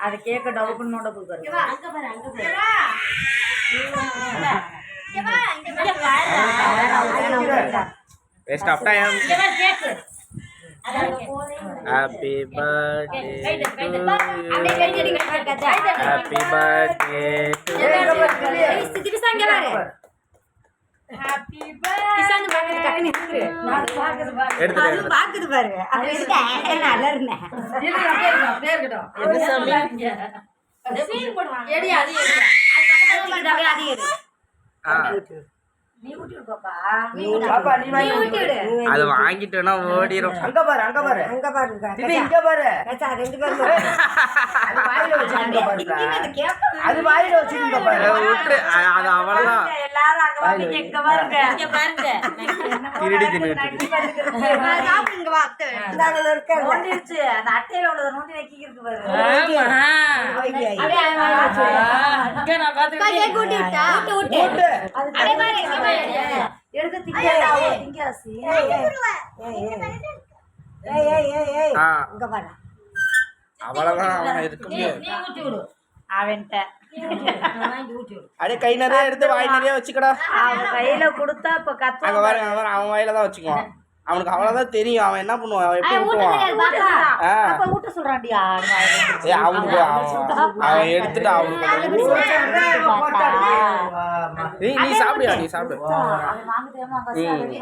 அது கேக்க டவுக்குன்னோட கொடுக்குறது. Waste of time. Happy birthday to you. Happy birthday to you. Happy birthday. எடுத்து பாக்குது பாருங்க. அது நல்லா இருந்தே. அப்படியே இருக்கட்டும். என்ன சாமி? சீன் போடுவாங்க. எடி அது எடி. அது அது எடி. நீ ஊட்டி விடு பாப்பா. நீ ஊட்டி விடு. அது வாங்கிட்டேனா ஓடிரும். அங்க பாரு இது இங்க பாரு அச்சா ரெண்டு பேரும் அது வாயில வச்சிருங்க பாரு அது வாயில வச்சிருங்க பாரு விட்டு அது அவ்வளவுதான். எல்லாரும் அங்க வந்து எங்க பாருங்க இங்க பாருங்க திருடி தின்னுட்டு சாப்பிடுங்க வா அத்தை இந்தாங்க இருக்க நோண்டிடுச்சு அந்த அட்டையில உள்ளத நோண்டி வைக்கிருக்கு பாரு அப்படியே இங்க நான் பாத்து கேக் ஊட்டி விட்டா ஊட்டு அடே பாரு எடுத்து திங்கடா திங்காசி ஏய் இங்க பாரு அவ்வளவுதான் அவன் இருக்க முடியாது. நீ ஊட்டி விடு அவன்ட்ட அடே கை நிறைய எடுத்து வாய் நிறைய வச்சுக்கடா. அவன் கையில கொடுத்தா இப்ப கத்த அங்க பாருங்க அவன் வாயில தான் வச்சுக்குவான். அவனுக்கு அவ்வளவுதான் தெரியும். அவன் என்ன பண்ணுவான், அவன் எப்படி ஊட்டுவான். அப்ப ஊட்ட சொல்றான்டியா அவனுக்கு அவன் எடுத்துட்டு அவனுக்கு நீ சாப்பிடுயா நீ சாப்பிடு. அவன் வாங்க தெரியாம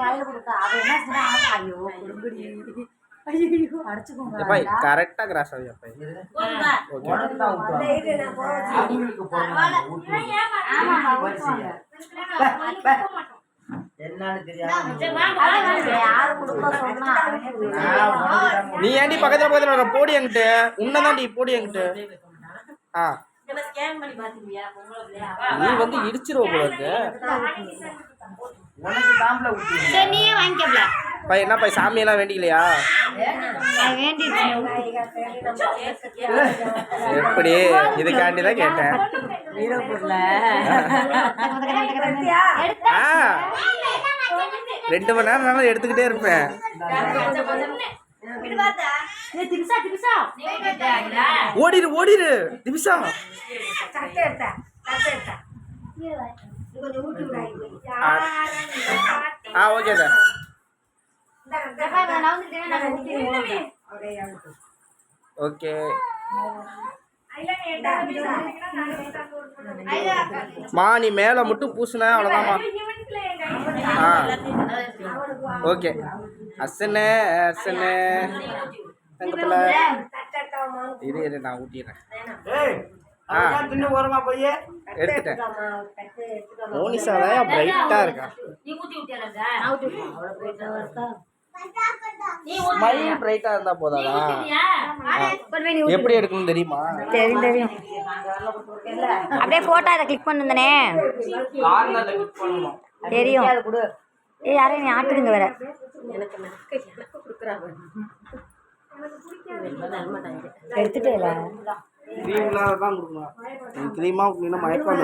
வாயில கொடுத்தா அவன் என்ன சொன்னா ஐயோ குடும்படி ஐயோ அடிச்சுக்கோங்க கரெக்டா கிராஸ் ஆகுது. நீ ஏன்டி பக்கத்துல போடி என்கிட்ட உன்னதாண்டி போடி என்கிட்ட. நீ வந்து இடிச்சிருவ போல இருக்கு. என்ன பை சாமியெல்லாம் வேண்டிக்கலையா? எப்படி இதுக்காண்டி தான் கேட்டேன். 2 மணி நேரம் எடுத்துக்கிட்டே இருப்பேன். ஓடிரு திமிஷா. Okay sir. ஓகே மா நீ மேல மட்டும் பூசுன அவ்வளவுதான்மா. ஓகே அசனே தங்கத்துல இரு நான் ஊட்டிடுறேன். எடுத்துட்டேன். மோனிஷா தான் பிரைட்டா இருக்கா. மயில் பிரைட்டா இருந்தா போதாதா? எப்படி எடுக்கணும் தெரியுமா? தெரியும். அப்படியே போட்டோ அதை கிளிக் பண்ணுதானே தெரியும். ஏய் யாரையும் நீ ஆட்டுதுங்க வேற. எடுத்துட்டே கிரீம் இல்லாத தான் கொடுக்கணும். கிரீமா மயக்கம்